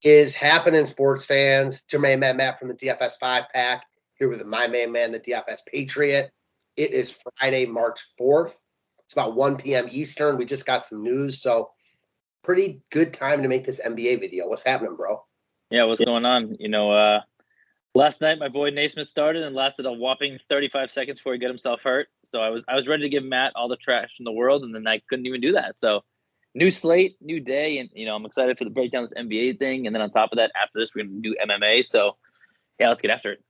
is happening, sports fans? Jermaine Matt from the DFS 5-pack here with my main man, the DFS Patriot. It is Friday, March 4th. It's about 1 p.m. Eastern. We just got some news, so pretty good time to make this NBA video. What's happening, bro? Yeah, what's going on? Last night my boy Naismith started and lasted a whopping 35 seconds before he got himself hurt. So I was ready to give Matt all the trash in the world, and then I couldn't even do that. So new slate, new day, and I'm excited for the breakdown of this NBA thing. And then on top of that, after this, we're gonna do MMA. So yeah, let's get after it.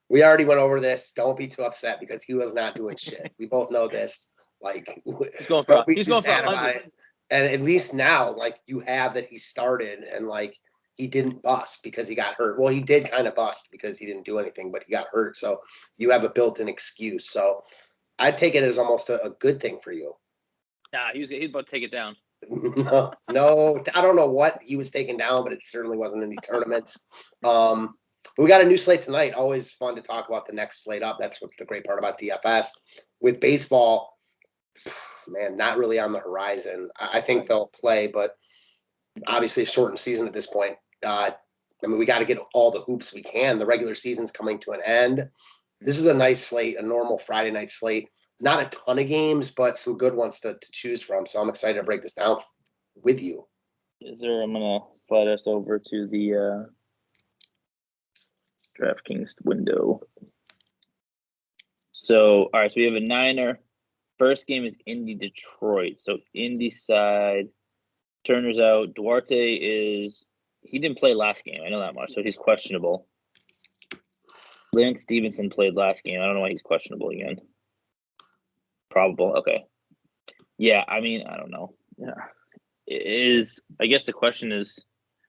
We already went over this. Don't be too upset because he was not doing shit. We both know this. Like he's going for he's going for 100. And at least now, like, you have that he started and like he didn't bust because he got hurt. Well, he did kind of bust because he didn't do anything, but he got hurt. So you have a built-in excuse. So I'd take it as almost a good thing for you. Nah, he's about to take it down. No, I don't know what he was taking down, but it certainly wasn't any tournaments. We got a new slate tonight. Always fun to talk about the next slate up. That's what the great part about DFS. With baseball, man, not really on the horizon. I think they'll play, but obviously a shortened season at this point. We got to get all the hoops we can. The regular season's coming to an end. This is a nice slate, a normal Friday night slate. Not a ton of games, but some good ones to choose from. So I'm excited to break this down with you. I'm going to slide us over to the DraftKings window. So, all right, so we have a Niner. First game is Indy Detroit. So Indy side, Turner's out. Duarte he didn't play last game. I know that much, so he's questionable. Lance Stevenson played last game. I don't know why he's questionable again. Probable. Okay. Yeah, I don't know. Yeah. I guess the question is,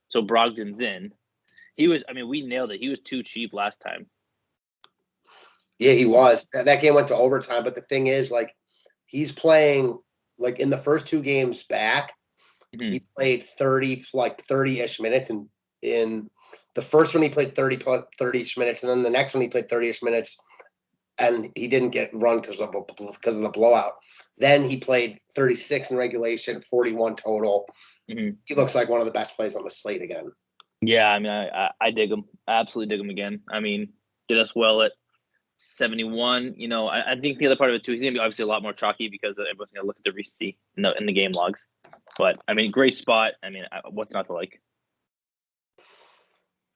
so Brogdon's in. We nailed it. He was too cheap last time. Yeah, he was. That game went to overtime, but the thing is, like, he's playing, like, in the first two games back, he played 30-ish minutes. And in the first one, he played 30-ish minutes. And then the next one, he played 30-ish minutes. And he didn't get run because of the blowout. Then he played 36 in regulation, 41 total. Mm-hmm. He looks like one of the best plays on the slate again. Yeah, I dig him. I absolutely dig him again. Did us well at 71. I think the other part of it too, he's going to be obviously a lot more chalky because everyone's going to look at the recency in the game logs. But great spot. What's not to like?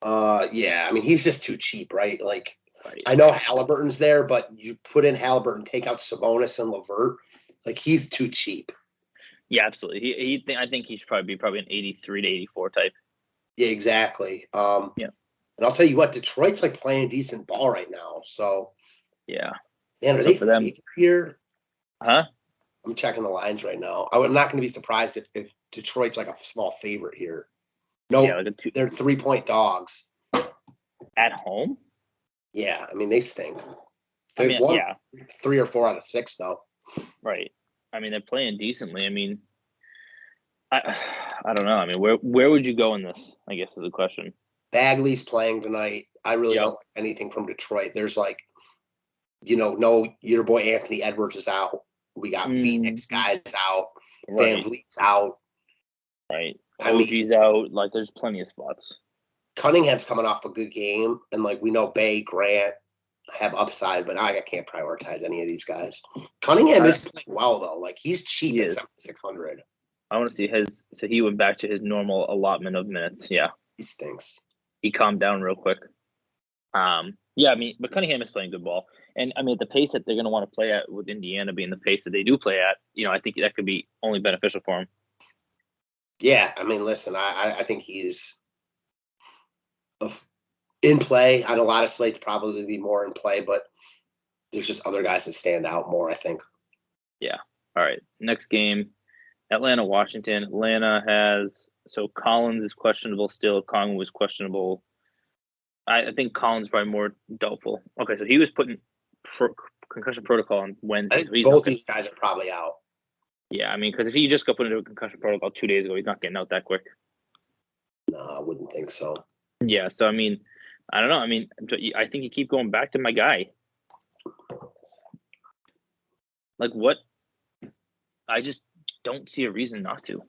Yeah. He's just too cheap, right? Like, right. I know Halliburton's there, but you put in Halliburton, take out Sabonis and LeVert. Like, he's too cheap. Yeah, absolutely. I think he should probably be an 83 to 84 type. Yeah, exactly. Yeah. And I'll tell you what, Detroit's like playing decent ball right now. So yeah. Man, are they for them here? Huh? I'm checking the lines right now. I'm not going to be surprised if Detroit's like a small favorite here. No, they're 3-point dogs. At home? Yeah, they stink. They won 3 or 4 out of 6, though. Right. They're playing decently. I don't know. Where would you go in this, I guess, is the question. Bagley's playing tonight. I really don't like anything from Detroit. There's no, your boy Anthony Edwards is out. We got Phoenix guys out. Right. Van Vliet's out. Right. OG's out. There's plenty of spots. Cunningham's coming off a good game, and we know Bay, Grant have upside, but I can't prioritize any of these guys. Cunningham is playing well though. He's cheap at 7,600. I want to see so he went back to his normal allotment of minutes. Yeah. He stinks. He calmed down real quick. But Cunningham is playing good ball. And at the pace that they're going to want to play at, with Indiana being the pace that they do play at, I think that could be only beneficial for him. Yeah, listen, I think he's in play on a lot of slates, probably be more in play, but there's just other guys that stand out more, I think. Yeah. All right. Next game, Atlanta, Washington. Atlanta has Collins is questionable still. Kong was questionable. I think Collins is probably more doubtful. Okay, so he was put in concussion protocol on Wednesday. I think both these guys are probably out. Yeah, because if he just got put into a concussion protocol 2 days ago, he's not getting out that quick. No, I wouldn't think so. Yeah, so I don't know. I think you keep going back to my guy. What? I just don't see a reason not to.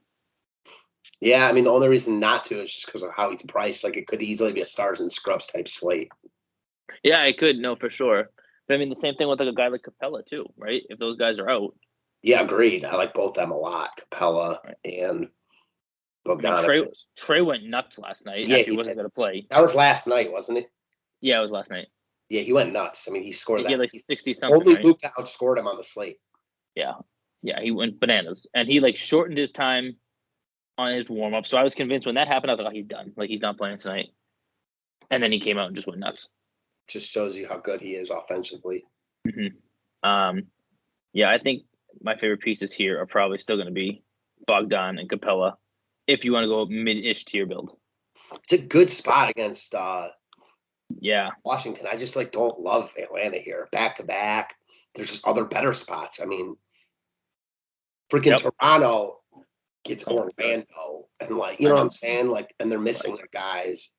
Yeah, I mean, the only reason not to is just because of how he's priced. Like, it could easily be a stars and scrubs type slate. Yeah, I could, no, for sure. But I mean, the same thing with like a guy like Capella too, right? If those guys are out. Yeah, agreed. I like both of them a lot, Capella Right. and I mean, Bogdanovich. Trey went nuts last night. Yeah, Actually, he wasn't did. going to play. That was last night, wasn't it? Yeah, it was last night. Yeah, he went nuts. I mean, he scored He that. had like 60 something, Only right? Luka outscored him on the slate. Yeah. Yeah, he went bananas. And he like shortened his time on his warm up. So I was convinced when that happened, I was like, oh, he's done. Like, he's not playing tonight. And then he came out and just went nuts. Just shows you how good he is offensively. Yeah, I think my favorite pieces here are probably still going to be Bogdan and Capella if you want to go mid-ish tier build. It's a good spot against Yeah. Washington. I just like don't love Atlanta here. Back to back. There's just other better spots. I mean, freaking Toronto gets Orlando. And like, you know what I'm saying? Like, and they're missing their guys.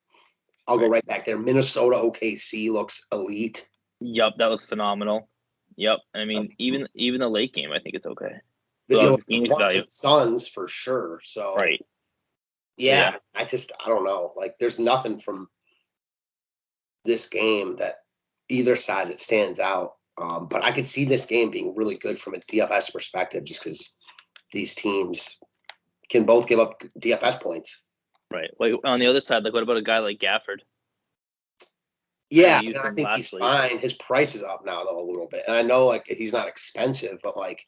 I'll go right back there. Minnesota OKC looks elite. Yep, that looks phenomenal. Yep. I mean, even the late game, I think it's okay. The Suns for sure. So right. Yeah, I don't know. Like, there's nothing from this game that either side that stands out. But I could see this game being really good from a DFS perspective, just because these teams can both give up DFS points. Right. Like on the other side, like what about a guy like Gafford? Yeah, I think he's fine. His price is up now though a little bit, and I know like he's not expensive, but like,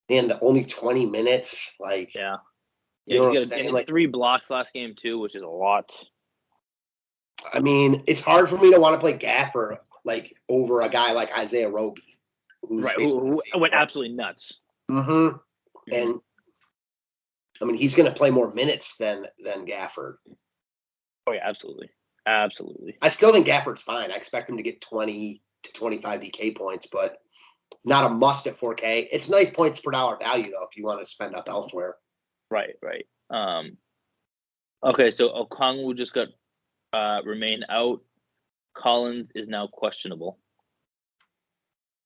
man, the only 20 minutes, like, yeah, you know what I'm saying? Like 3 blocks last game too, which is a lot. I mean, it's hard for me to want to play Gafford like over a guy like Isaiah Roby, who went absolutely nuts. Mm-hmm. And I mean, he's going to play more minutes than Gafford. Oh yeah, absolutely. Absolutely. I still think Gafford's fine. I expect him to get 20 to 25 DK points, but not a must at 4K. It's nice points per dollar value though if you want to spend up elsewhere. Right. Okay, so Okongwu just got remained out. Collins is now questionable.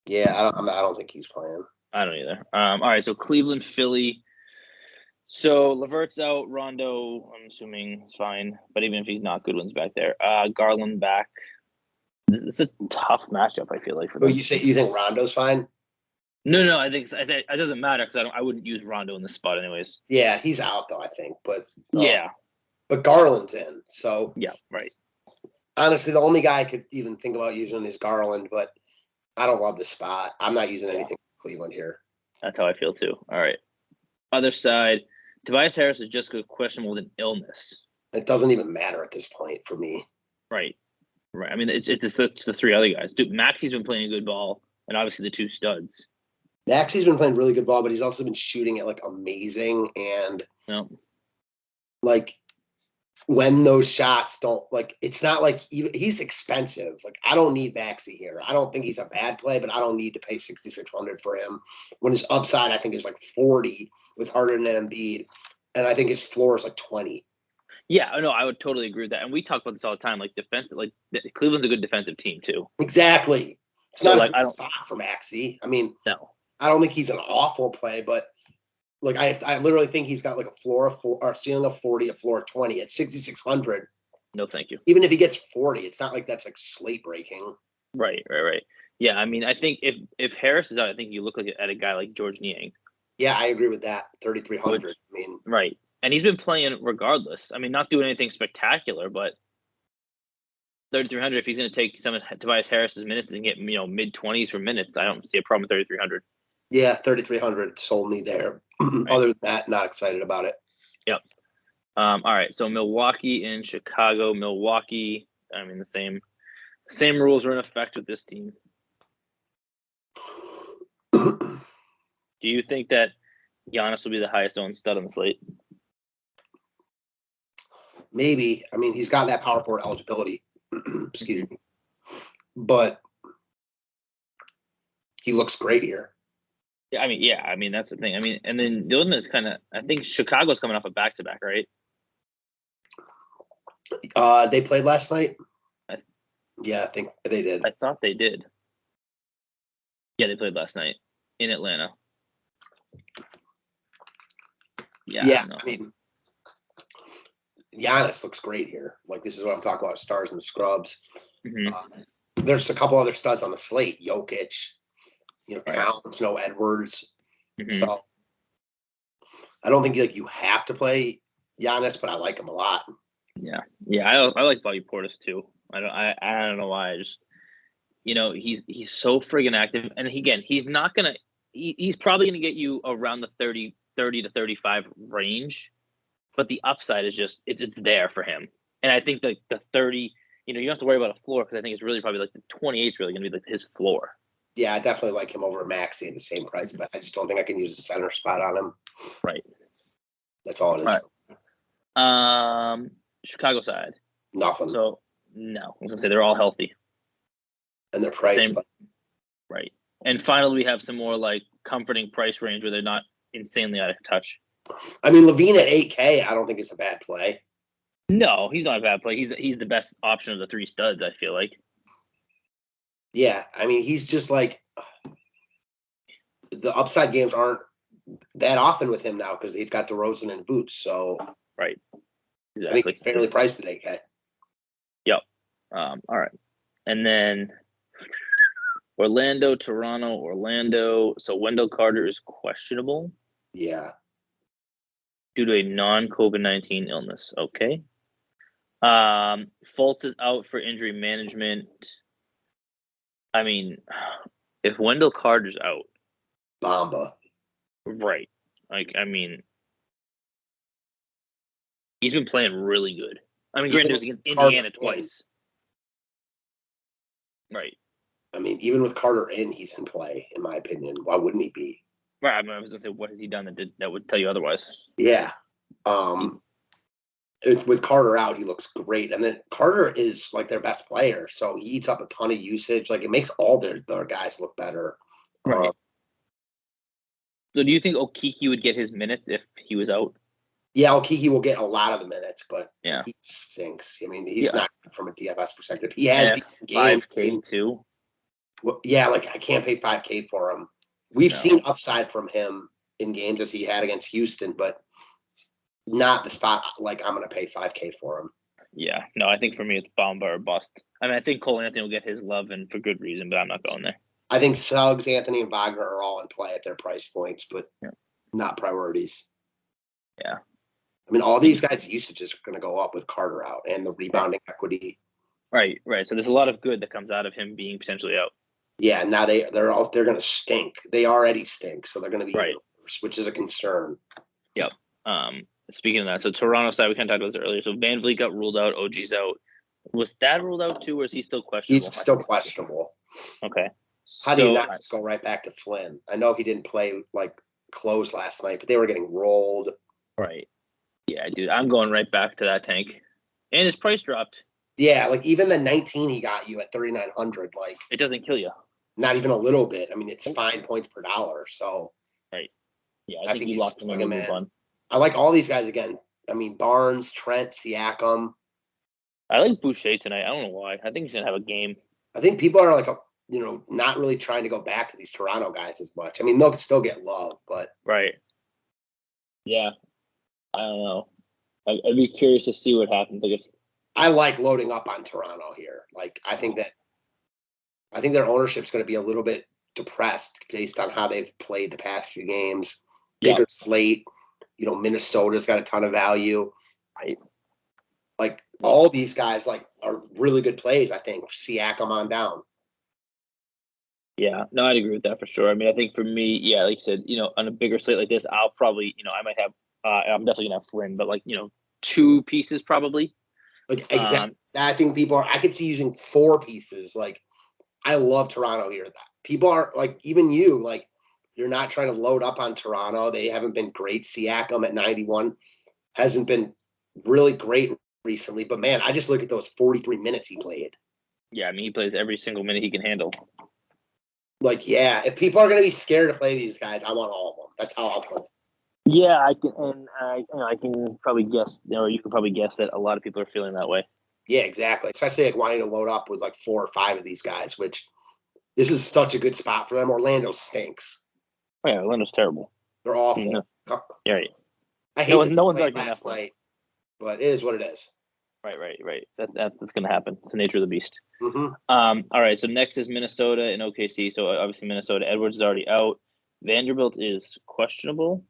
Yeah, I don't think he's playing. I don't either. All right, so Cleveland, Philly. So Levert's out. Rondo, I'm assuming, is fine. But even if he's not, Goodwin's back there. Garland back. This is a tough matchup, I feel like, for them. You think Rondo's fine? No. I think it doesn't matter because I wouldn't use Rondo in this spot anyways. Yeah, he's out though, I think. But yeah. But Garland's in. So yeah, right. Honestly, the only guy I could even think about using is Garland, but I don't love the spot. I'm not using anything for Cleveland here. That's how I feel too. All right. Other side, Tobias Harris is just questionable with an illness. It doesn't even matter at this point for me. Right. I mean, it's the 3 other guys. Dude, Maxi's been playing a good ball, and obviously the 2 studs. Maxi's been playing really good ball, but he's also been shooting it like amazing. And like when those shots don't it's not like he's expensive. Like I don't need Maxi here. I don't think he's a bad play, but I don't need to pay 6,600 for him when his upside I think is like 40 with Harden and Embiid, and I think his floor is like 20. Yeah, no, I would totally agree with that. And we talk about this all the time. Like defensive, like Cleveland's a good defensive team too. Exactly. It's not a good spot for Maxi. I mean, no, I don't think he's an awful play, but like I literally think he's got like a floor of 4 or ceiling of 40, a floor of 20 at 6,600. No, thank you. Even if he gets 40, it's not like that's like slate breaking. Right. Yeah, I mean, I think if Harris is out, I think you look at a guy like George Niang. Yeah, I agree with that. 3,300. I mean, right. And he's been playing regardless. I mean, not doing anything spectacular, but 3,300. If he's going to take some of Tobias Harris's minutes and get mid-20s for minutes, I don't see a problem with 3,300. Yeah, 3,300 sold me there. Right. Other than that, not excited about it. Yep. All right. So Milwaukee and Chicago. Milwaukee. I mean, the same rules are in effect with this team. Do you think that Giannis will be the highest owned stud on the slate? Maybe. I mean, he's got that power forward eligibility. Excuse me. But he looks great here. Yeah, I mean, that's the thing. I mean, and then the other one is kind of, I think Chicago's coming off a back-to-back, right? They played last night? Yeah, I think they did. I thought they did. Yeah, they played last night in Atlanta. Yeah, I mean, Giannis looks great here. Like, this is what I'm talking about, stars and the scrubs. Mm-hmm. There's a couple other studs on the slate. Jokic, Right. Towns, Edwards. Mm-hmm. So I don't think you have to play Giannis, but I like him a lot. Yeah. I like Bobby Portis too. I don't know why. I just he's so friggin' active, and again, he's not gonna. He's probably gonna get you around the 30 to 35 range, but the upside is just it's there for him. And I think the 30, you don't have to worry about a floor because I think it's really probably like the 28 is really gonna be like his floor. Yeah, I definitely like him over Maxey at the same price, but I just don't think I can use a center spot on him. Right. That's all it is. Right. Chicago side. Nothing. So no, I was gonna say they're all healthy. And their price. Right. And finally, we have some more like comforting price range where they're not insanely out of touch. I mean, Levine at 8K, I don't think it's a bad play. No, he's not a bad play. He's the best option of the three studs, I feel like. Yeah, I mean, he's just like the upside games aren't that often with him now because they've got DeRozan and Boots. So right, exactly. I think it's fairly priced at 8K. Yep. All right, and then Orlando, Toronto, Orlando. So Wendell Carter is questionable. Yeah. Due to a non-COVID-19 illness. Okay. Fultz is out for injury management. I mean, if Wendell Carter's out, Bamba. right? Like, I mean, he's been playing really good. I mean, granted, it was against Indiana twice. Right. I mean, even with Carter in, he's in play, in my opinion. Why wouldn't he be? Right. I mean, I was gonna say, what has he done that would tell you otherwise? Yeah. With Carter out, he looks great, and then Carter is like their best player, so he eats up a ton of usage. Like, it makes all their guys look better. Right. So, do you think Okiki would get his minutes if he was out? Yeah, Okiki will get a lot of the minutes, but yeah, he stinks. I mean, he's not from a DFS perspective. He has decent games. 5K too. Well, yeah, like I can't pay 5K for him. We've seen upside from him in games as he had against Houston, but not the spot like I'm going to pay 5K for him. Yeah, no, I think for me it's Bamba or bust. I mean, I think Cole Anthony will get his love and for good reason, but I'm not going there. I think Suggs, Anthony, and Wagner are all in play at their price points, but not priorities. Yeah. I mean, all these guys' usage is going to go up with Carter out and the rebounding equity. Right. So there's a lot of good that comes out of him being potentially out. Yeah, now they're going to stink. They already stink, so they're going to be worse, which is a concern. Yep. Speaking of that, so Toronto side, we kind of talked about this earlier. So Van Vliet got ruled out. OG's out. Was that ruled out too, or is he still questionable? He's still questionable. Okay. How do you not just go right back to Flynn? I know he didn't play like close last night, but they were getting rolled. Right. Yeah, dude, I'm going right back to that tank. And his price dropped. Yeah, like even the 19 he got you at 3,900, like it doesn't kill you. Not even a little bit. I mean, it's fine points per dollar. So right. Yeah, I think you locked him in. I like all these guys again. I mean, Barnes, Trent, Siakam. I like Boucher tonight. I don't know why. I think he's gonna have a game. I think people are like not really trying to go back to these Toronto guys as much. I mean, they'll still get love, but right. Yeah, I don't know. I'd be curious to see what happens. Like if I like loading up on Toronto here. Like I think their ownership's going to be a little bit depressed based on how they've played the past few games. Bigger slate. Minnesota's got a ton of value. Right. Like all these guys are really good plays, I think. Siakam on down. Yeah, no, I'd agree with that for sure. I mean, I think for me, yeah, like you said, on a bigger slate like this, I'll probably, I might have, I'm definitely gonna have Flynn, but like, 2 pieces probably. Like exactly. I think I could see using 4 pieces. Like I love Toronto here. People are like, even you, like you're not trying to load up on Toronto. They haven't been great. Siakam at 91 hasn't been really great recently, but man, I just look at those 43 minutes he played. Yeah, I mean, he plays every single minute he can handle. Like, yeah, if people are going to be scared to play these guys, I want all of them. That's how I'll play. Yeah, I can, and I can probably guess, or you can probably guess that a lot of people are feeling that way. Yeah, exactly. Especially like wanting to load up with like 4 or 5 of these guys, which this is such a good spot for them. Orlando stinks. Oh, yeah, Orlando's terrible. They're awful. Yeah, right. I hate no one's arguing last night. but it is what it is. Right. That's going to happen. It's the nature of the beast. Mm-hmm. All right. So next is Minnesota and OKC. So obviously Minnesota. Edwards is already out. Vanderbilt is questionable.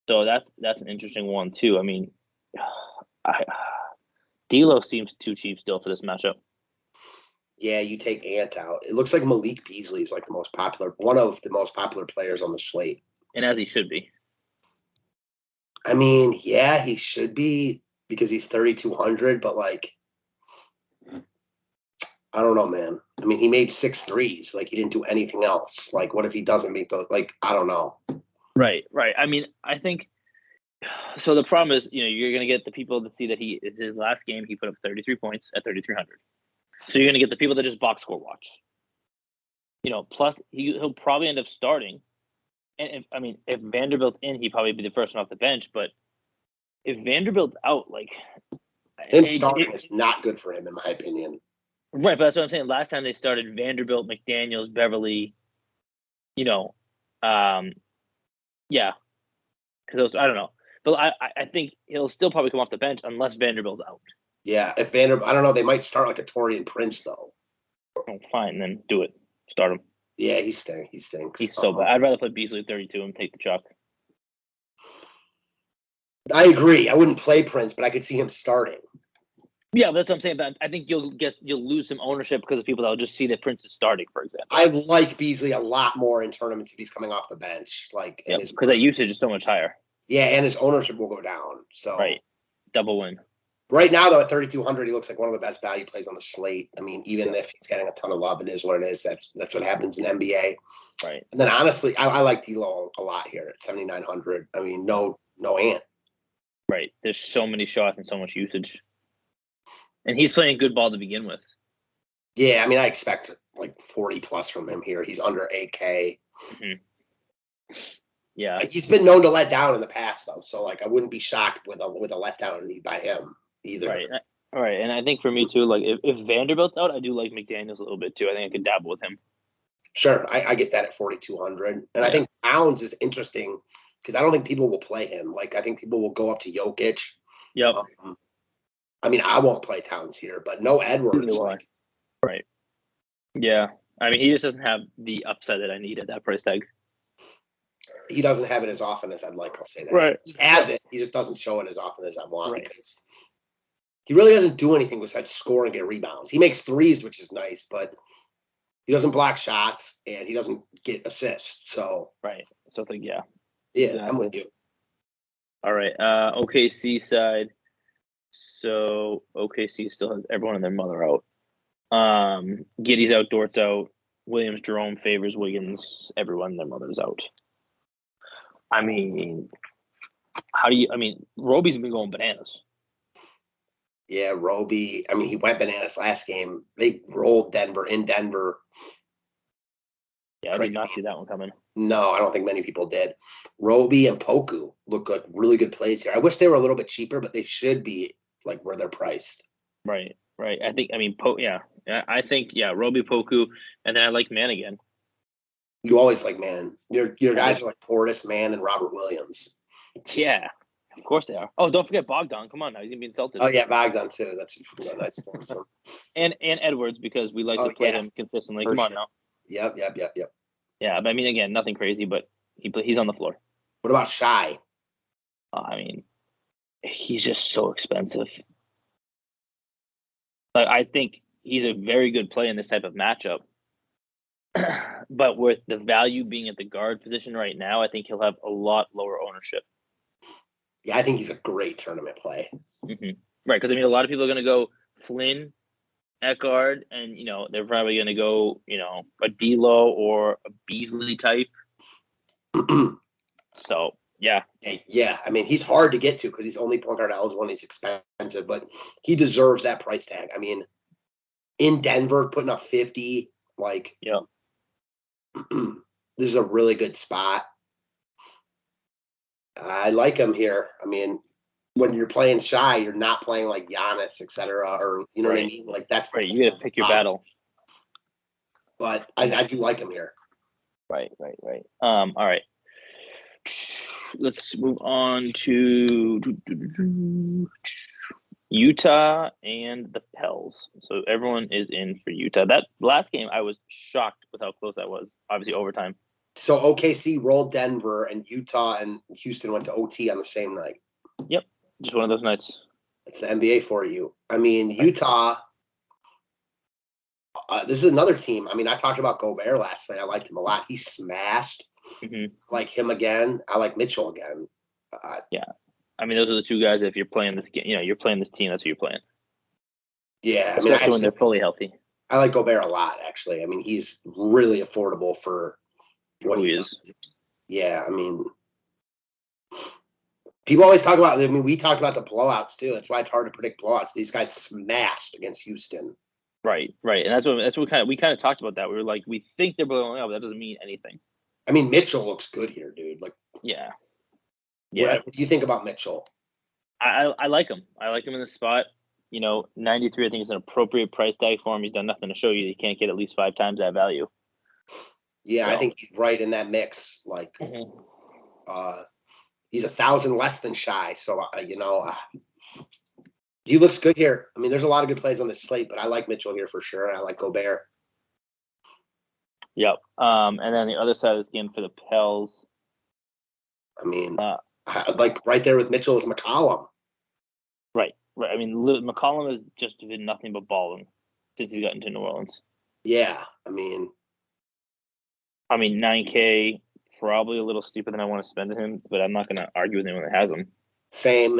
So that's an interesting one too. I mean, D'Lo seems too cheap still for this matchup. Yeah, you take Ant out. It looks like Malik Beasley is like one of the most popular players on the slate. And as he should be. I mean, yeah, he should be because he's 3,200, but like, I don't know, man. I mean, he made 6 threes. Like, he didn't do anything else. Like, what if he doesn't make those? Like, I don't know. Right. I mean, I think so. The problem is, you're going to get the people that see that his last game, he put up 33 points at 3,300. So you're going to get the people that just box score watch. Plus he'll probably end up starting. And if Vanderbilt's in, he'd probably be the first one off the bench. But if Vanderbilt's out, like him starting is not good for him, in my opinion. Right, but that's what I'm saying. Last time they started Vanderbilt, McDaniels, Beverly. Yeah, because I don't know, but I think he'll still probably come off the bench unless Vanderbilt's out. Yeah, if Vanderbilt, I don't know, they might start like a Torian Prince though. Oh, fine, then do it. Start him. Yeah, he stinks. He's so bad. I'd rather play Beasley at 32 and take the chuck. I agree. I wouldn't play Prince, but I could see him starting. Yeah, that's what I'm saying. But I think you'll lose some ownership because of people that will just see that Prince is starting, for example. I like Beasley a lot more in tournaments if he's coming off the bench, because that usage is so much higher. Yeah, and his ownership will go down. So right, double win. Right now, though, at 3,200, he looks like one of the best value plays on the slate. I mean, even if he's getting a ton of love, it is what it is. That's what happens in NBA. Right. And then honestly, I like D'Lo a lot here at 7,900. I mean, no Ant. Right. There's so many shots and so much usage. And he's playing good ball to begin with. Yeah, I mean, I expect like 40 plus from him here. He's under 8K. Mm-hmm. Yeah. He's been known to let down in the past, though. So, I wouldn't be shocked with a letdown by him either. Right. All right. And I think for me, too, like if Vanderbilt's out, I do like McDaniels a little bit, too. I think I could dabble with him. Sure. I get that at 4,200. And I think Towns is interesting because I don't think people will play him. Like, I think people will go up to Jokic. Yep. I mean, I won't play Towns here, but no Edwards. Right. Yeah. I mean, he just doesn't have the upside that I need at that price tag. He doesn't have it as often as I'd like. I'll say that. Right. He has it. He just doesn't show it as often as I want because he really doesn't do anything besides score and get rebounds. He makes threes, which is nice, but he doesn't block shots and he doesn't get assists. So right. So it's like, yeah. Exactly. I'm with you. All right. OKC side. So OKC still has everyone and their mother out. Giddey's out, Dort's out, Williams, Jerome, Favors, Wiggins, everyone and their mother's out. I mean, Roby's been going bananas. Yeah, Roby. I mean, he went bananas last game. They rolled Denver in Denver. Yeah, I did not see that one coming. No, I don't think many people did. Roby and Poku look good, really good plays here. I wish they were a little bit cheaper, but they should be like where they're priced. Right. I think, I think, Roby, Poku, and then I like Man again. You always like Man. Your guys are like Portis, Man, and Robert Williams. Yeah, of course they are. Oh, don't forget Bogdan. Come on now, he's gonna be insulted. Oh yeah, Bogdan too. That's a nice foursome. and Edwards because we like to play him consistently. Come on now. Yep. Yeah, but I mean, again, nothing crazy, but he's on the floor. What about Shai? I mean, he's just so expensive. Like, I think he's a very good play in this type of matchup. But with the value being at the guard position right now, I think he'll have a lot lower ownership. Yeah, I think he's a great tournament play. Mm-hmm. Right, because, I mean, a lot of people are going to go Flynn at guard, and, they're probably going to go, a D'Lo or a Beasley type. So, yeah. Yeah, I mean, he's hard to get to because he's only point guard eligible and he's expensive, but he deserves that price tag. I mean, in Denver, putting up 50, yeah. This is a really good spot. I like him here. I mean, when you're playing Shai, you're not playing like Giannis, etc., or you know what I mean? Like that's right. You got to pick your battle. But I do like him here. Right. All right. let's move on to Utah and the Pels. So everyone is in for Utah. That last game, I was shocked with how close that was. Obviously, overtime. So OKC rolled Denver, and Utah and Houston went to OT on the same night. Yep, just one of those nights. It's the NBA for you. I mean, Utah. This is another team. I mean, I talked about Gobert last night. I liked him a lot. He smashed. Mm-hmm. Like him again. I like Mitchell again. Yeah. I mean, those are the two guys. If you're playing this game, you're playing this team. That's who you're playing. Yeah, I mean, especially when they're fully healthy. I like Gobert a lot, actually. I mean, he's really affordable for what he is. Yeah, I mean, people always talk about. I mean, we talked about the blowouts too. That's why it's hard to predict blowouts. These guys smashed against Houston. Right, and that's what we kind of talked about that. We were like, we think they're blowing out, but that doesn't mean anything. I mean, Mitchell looks good here, dude. Like, yeah. What do you think about Mitchell? I like him. I like him in the spot. 93. I think is an appropriate price tag for him. He's done nothing to show you. He can't get at least 5 times that value. Yeah, so. I think he's right in that mix. Like, he's 1,000 less than Shy. So he looks good here. I mean, there's a lot of good plays on this slate, but I like Mitchell here for sure. I like Gobert. Yep. And then the other side of this game for the Pels. I mean, like right there with Mitchell is McCollum. Right. I mean, McCollum has just been nothing but balling since he got into New Orleans. Yeah, I mean, $9K, probably a little steeper than I want to spend on him, but I'm not going to argue with anyone that has him. Same.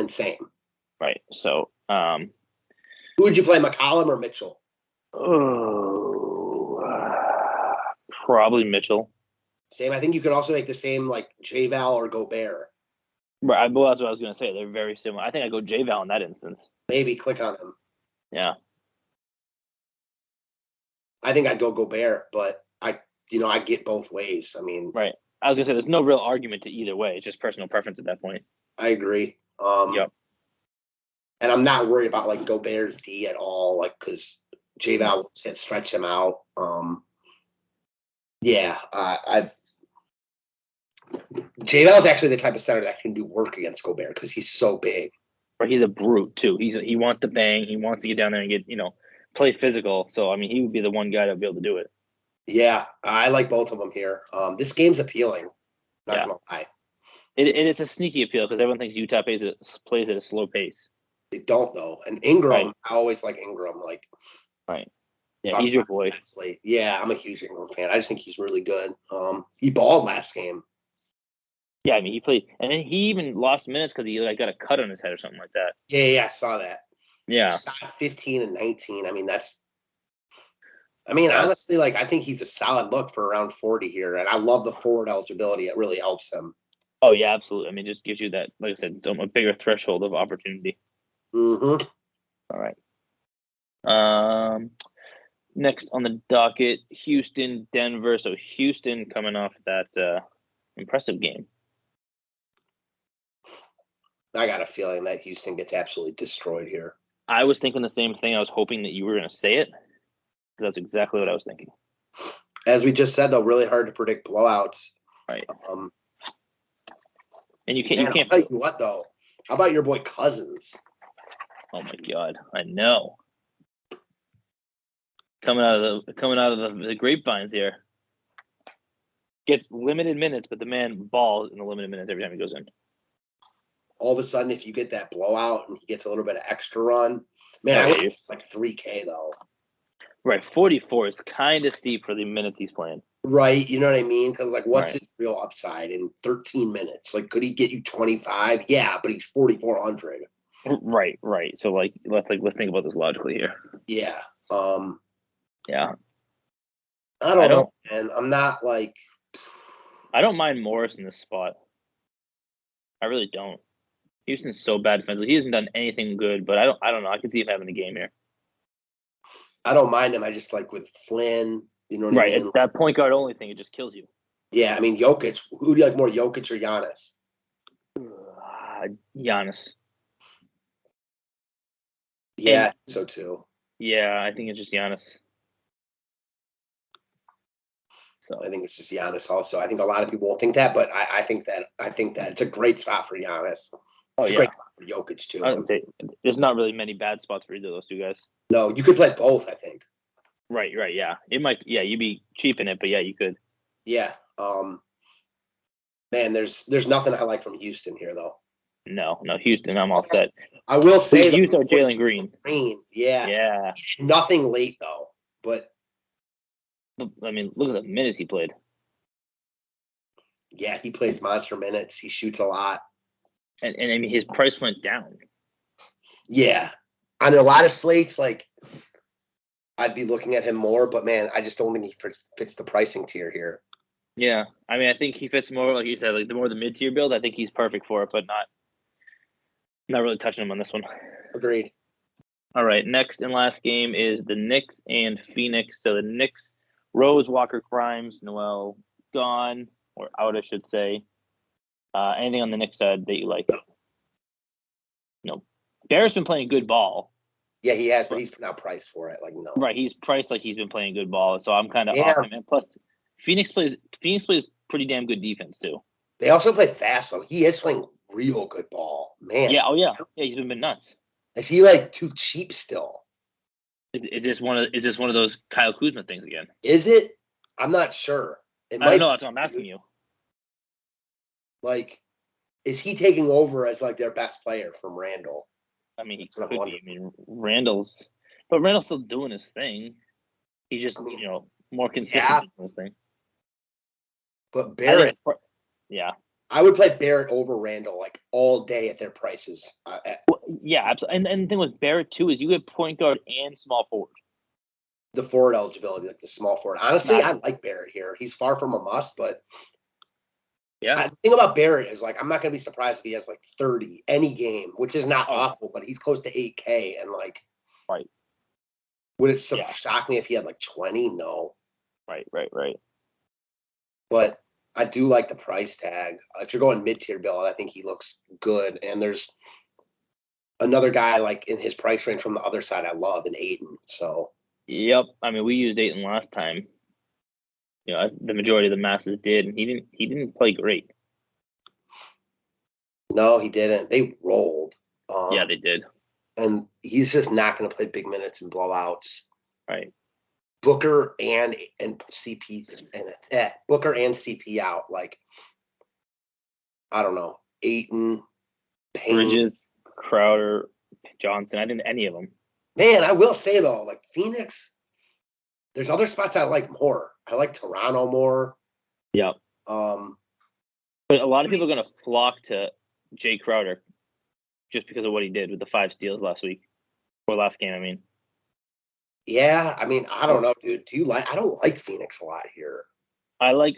Right. So, who would you play, McCollum or Mitchell? Oh, probably Mitchell. Same. I think you could also make the same like J-Val or Gobert. Right. Well, that's what I was going to say. They're very similar. I think I go J-Val in that instance. Maybe click on him. Yeah. I think I'd go Gobert, but I get both ways. I mean, right. I was going to say there's no real argument to either way. It's just personal preference at that point. I agree. Yep. And I'm not worried about like Gobert's D at all, like because J-Val will stretch him out. J-Val is actually the type of center that can do work against Gobert because he's so big. But he's a brute too. He wants to bang. He wants to get down there and get play physical. So I mean, he would be the one guy that would be able to do it. Yeah, I like both of them here. This game's appealing. Not gonna lie. It is a sneaky appeal because everyone thinks Utah plays at a slow pace. They don't though. And Ingram, I always like Ingram. Like, right. Yeah, he's your boy. Yeah, I'm a huge Ingram fan. I just think he's really good. He balled last game. Yeah, I mean, he played, and then he even lost minutes because he got a cut on his head or something like that. Yeah, I saw that. Yeah, 15 and 19. I mean, honestly, like I think he's a solid look for around 40 here, and I love the forward eligibility. It really helps him. Oh yeah, absolutely. I mean, it just gives you that, like I said, a bigger threshold of opportunity. Mm-hmm. All right. Next on the docket, Houston, Denver. So Houston coming off that impressive game. I got a feeling that Houston gets absolutely destroyed here. I was thinking the same thing. I was hoping that you were going to say it. That's exactly what I was thinking. As we just said, though, really hard to predict blowouts. Right. And you can't. I'll tell you what, though. How about your boy Cousins? Oh my God, I know. Coming out of the grapevines here. Gets limited minutes, but the man balls in the limited minutes every time he goes in. All of a sudden, if you get that blowout and he gets a little bit of extra run, man, I would like 3K though. Right, 44 is kind of steep for the minutes he's playing. Right, you know what I mean? Because like, what's his real upside in 13 minutes? Like, could he get you 25? Yeah, but he's 4,400. Right. So let's think about this logically here. Yeah. Yeah. I don't know, man. I'm not like. I don't mind Morris in this spot. I really don't. Houston's so bad defensively. He hasn't done anything good, but I don't know. I can see him having the game here. I don't mind him. I just like with Flynn, you know what I mean? Right, that point guard only thing, it just kills you. Yeah, I mean, Jokic. Who do you like more, Jokic or Giannis? Giannis. Yeah, so too. Yeah, I think it's just Giannis. So I think it's just Giannis also. I think a lot of people won't think that, but I think that it's a great spot for Giannis. oh It's a yeah, great spot for Jokic too. I would say there's not really many bad spots for either of those two guys. No, you could play both, I think. Right, yeah. It might, yeah, you'd be cheap in it, but yeah, you could. Yeah. Man, there's nothing I like from Houston here though. No, Houston, I'm all set. I will say you start Jalen Green. Yeah. Yeah. Nothing late though, but I mean, look at the minutes he played. yeah, he plays monster minutes. He shoots a lot. And I mean, his price went down. Yeah. On a lot of slates, like I'd be looking at him more, but man, I just don't think he fits the pricing tier here. Yeah, I mean, I think he fits more, like you said, like the more the mid-tier build. I think he's perfect for it, but not really touching him on this one. Agreed. All right, next and last game is the Knicks and Phoenix. So the Knicks, Rose, Walker, Grimes, Noel gone or out, I should say. Anything on the Knicks side that you like? No. Barrett's been playing good ball. Yeah, he has, but he's now priced for it. Like no. Right, he's priced like he's been playing good ball, so I'm kind of Yeah. off him. And plus, Phoenix plays pretty damn good defense too. They also play fast though. He is playing real good ball, man. Yeah, yeah, he's been nuts. Is he like too cheap still? Is this one of those Kyle Kuzma things again? Is it? I'm not sure. I don't know. That's what I'm asking you. Like, is he taking over as like their best player from Randall? I mean, he could be. I mean, Randall's still doing his thing. He just, more consistent doing his thing. But Barrett, yeah, I would play Barrett over Randall like all day at their prices. Yeah, absolutely. And the thing with Barrett too is you get point guard and small forward. The forward eligibility, like the small forward. Honestly, I like Barrett here. He's far from a must, but yeah. The thing about Barrett is like I'm not going to be surprised if he has like 30 any game, which is not awful, but he's close to 8K and like. Right. Would it shock me if he had like 20? No. Right. But I do like the price tag. If you're going mid-tier build, I think he looks good. And there's another guy like in his price range from the other side I love in Aiden. So. Yep. I mean, we used Aiden last time. As the majority of the masses did, and he didn't play great. No, he didn't. They rolled. Yeah, they did. And he's just not going to play big minutes and blowouts. Right. Booker and CP and Booker and CP out. Like, I don't know. Ayton, Payne. Bridges, Crowder, Johnson. I didn't any of them. Man, I will say though, like Phoenix, there's other spots I like more. I like Toronto more. Yep. But a lot of people are going to flock to Jay Crowder just because of what he did with the 5 steals last week or last game. I mean. Yeah, I mean, I don't know, dude. I don't like Phoenix a lot here. I like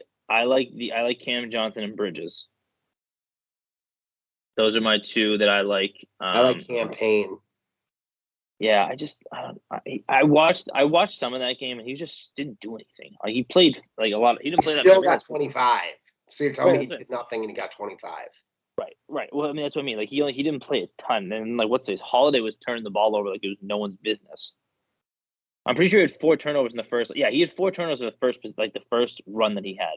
Cam Johnson and Bridges. Those are my two that I like. I like Campaign. Yeah, I watched some of that game and he just didn't do anything. Like he played like a lot. He didn't play. He still got 25. So you're telling me he did nothing and he got 25. Right. Well, I mean that's what I mean. Like he didn't play a ton. And like what's his Holiday was turning the ball over like it was no one's business. I'm pretty sure he had 4 turnovers in the first. Yeah, he had 4 turnovers in the first run that he had.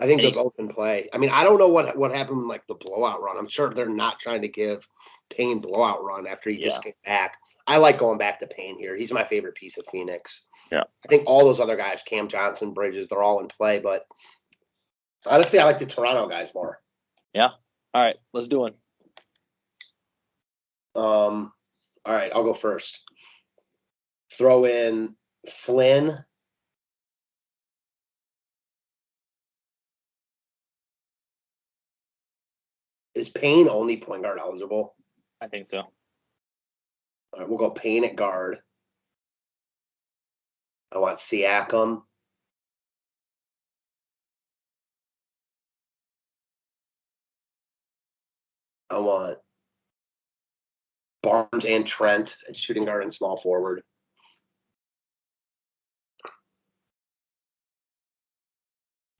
I think they're both in play. I mean, I don't know what happened in like the blowout run. I'm sure they're not trying to give Payne blowout run after he just came back. I like going back to Payne here. He's my favorite piece of Phoenix. Yeah. I think all those other guys, Cam Johnson, Bridges, they're all in play. But honestly, I like the Toronto guys more. Yeah. All right, let's do it. All right, I'll go first. Throw in Flynn. Is Payne only point guard eligible? I think so. All right, we'll go Payne at guard. I want Siakam. I want Barnes and Trent at shooting guard and small forward.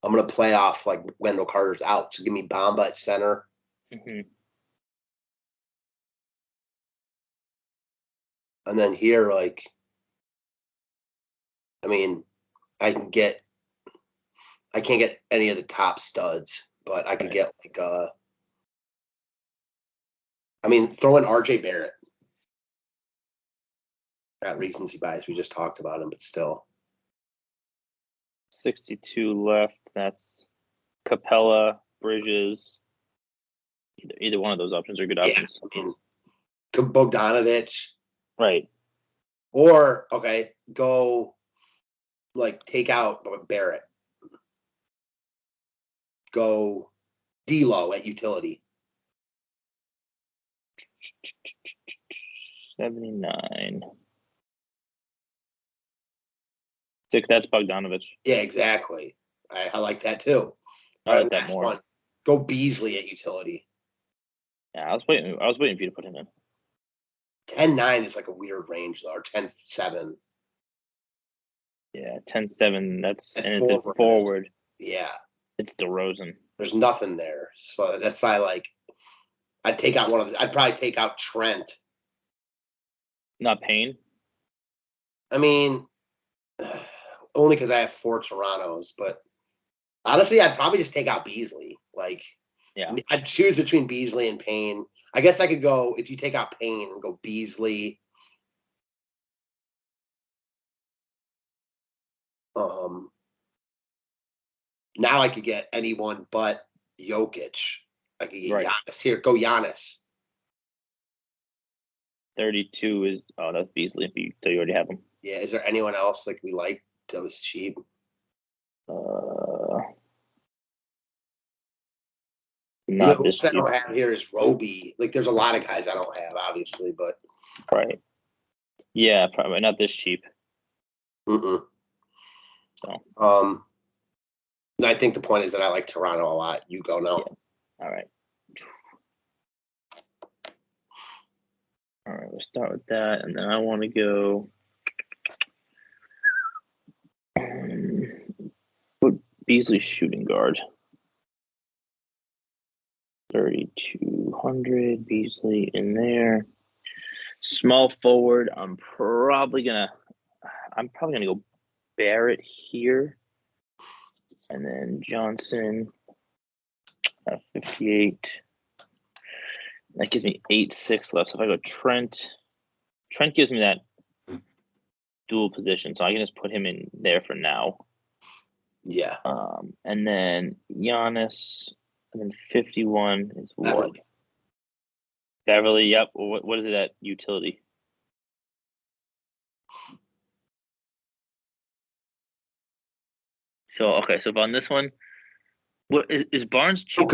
I'm going to play off like Wendell Carter's out. So give me Bamba at center. Mm-hmm. And then here, like, I mean, I can get I can't get any of the top studs, but I could get like throw in RJ Barrett. Got recency bias. We just talked about him, but still. 62 left. That's Capella, Bridges. Either one of those options are good options. I mean, Bogdanovich. Right. Or, go like take out Barrett. Go D-Lo at utility. 79. 6, that's Bogdanovich. Yeah, exactly. I like that too. I like that more. One, go Beasley at utility. Yeah, I was waiting for you to put him in. 10-9 is like a weird range though, or 10-7. Yeah, 10-7. That's and it's a forward. Yeah. It's DeRozan. There's nothing there. So that's why I'd take out one of the, I'd probably take out Trent. Not Payne? I mean, only because I have 4 Torontos, but honestly, I'd probably just take out Beasley. Yeah. I'd choose between Beasley and Payne. I guess I could go, if you take out Payne, and go Beasley. Now I could get anyone but Jokic. I could get Giannis. Here, go Giannis. 32 is that's Beasley. So you already have him. Yeah. Is there anyone else we like that was cheap? Not this cheap. I don't have here is Roby. There's a lot of guys I don't have, obviously, but right. Yeah, probably not this cheap. So. I think the point is that I like Toronto a lot. You go now. Yeah. All right. All right, we'll start with that, and then I want to go put Beasley shooting guard. 3,200 Beasley in there. Small forward. I'm probably gonna go Barrett here, and then Johnson at 58. That gives me 8-6 left. So if I go Trent gives me that dual position, so I can just put him in there for now. Yeah. And then Giannis, and then 51 is what? Beverly. Yep. What is it at utility? So so on this one, what is Barnes cheap?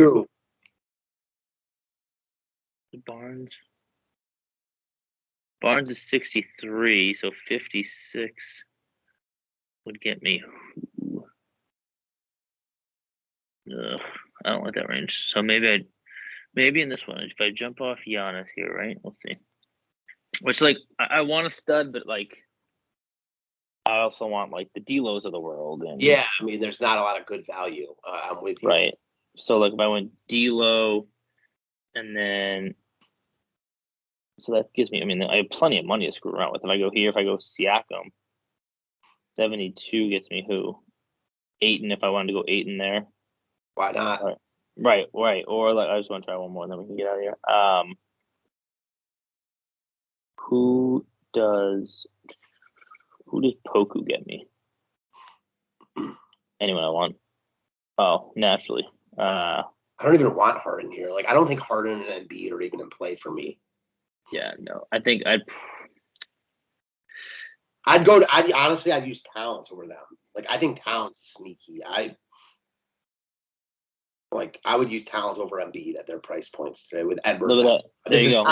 Barnes is 63, so 56 would get me. Ugh, I don't like that range. So maybe in this one, if I jump off Giannis here, right? Let's see. Which I want a stud, but I also want the D-Los of the world. And yeah, there's not a lot of good value. I'm with you. Right. So if I went D-Lo, and then so that gives me. I have plenty of money to screw around with. If I go here, if I go Siakam, 72 gets me who? Ayton. If I wanted to go Ayton there. Why not? Right. Or I just want to try one more, and then we can get out of here. Who does Poku get me? Anyone I want? Oh, naturally. I don't even want Harden here. I don't think Harden and Embiid are even in play for me. Yeah, no. I think I'd use Towns over them. I think Towns is sneaky. I would use Towns over Embiid at their price points today with Edwards. Look at that. There you go.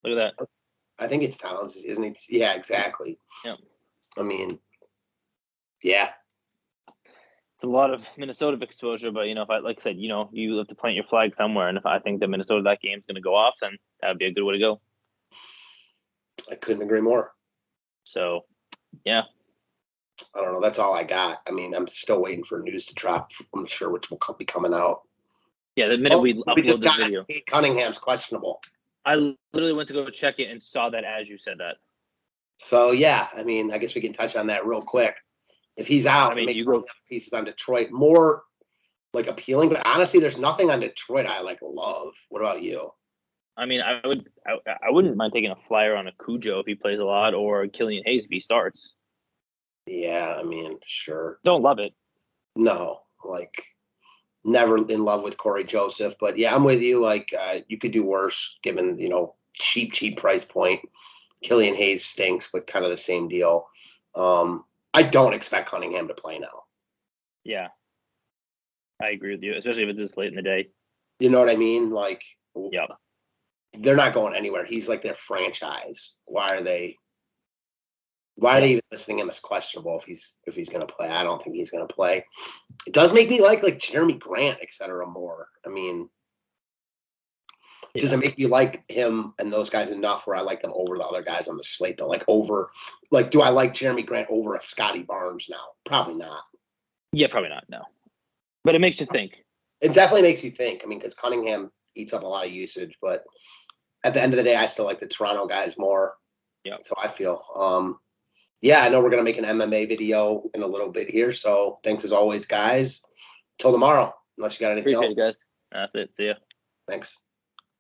Look at that. I think it's Towns, isn't it? Yeah, exactly. Yeah. Yeah. It's a lot of Minnesota exposure, but if I you have to plant your flag somewhere, and if I think that Minnesota that game's going to go off, then that would be a good way to go. I couldn't agree more. So, yeah. I don't know. That's all I got. I'm still waiting for news to drop. I'm sure which will be coming out. Yeah, the minute we upload this video. Cunningham's questionable. I literally went to go check it and saw that as you said that. So, yeah, I guess we can touch on that real quick. If he's out, I mean, it makes you all go. the other pieces on Detroit more like appealing. But honestly, there's nothing on Detroit I like love. What about you? I mean, I wouldn't mind taking a flyer on a Cujo if he plays a lot, or Killian Hayes if he starts. Yeah, I mean, sure. Don't love it. No, like never in love with Corey Joseph, but yeah, I'm with you. Like you could do worse given, cheap price point. Killian Hayes stinks, but kind of the same deal. I don't expect Cunningham to play now. Yeah, I agree with you, especially if it's this late in the day. You know what I mean? Like, Yep. they're not going anywhere. He's like their franchise. Why are they even listing him as questionable if he's going to play? I don't think he's going to play. It does make me like Jeremy Grant, et cetera, more. I mean, does it make you like him and those guys enough where I like them over the other guys on the slate though? Do I like Jeremy Grant over a Scotty Barnes now? Probably not. Yeah, probably not. No, but it makes you think. It definitely makes you think. I mean, because Cunningham eats up a lot of usage, but at the end of the day, I still like the Toronto guys more. Yeah. So I feel. Yeah, I know we're gonna make an MMA video in a little bit here. So thanks as always, guys. Till tomorrow, unless you got anything Appreciate else. it, guys. That's it. See ya. Thanks.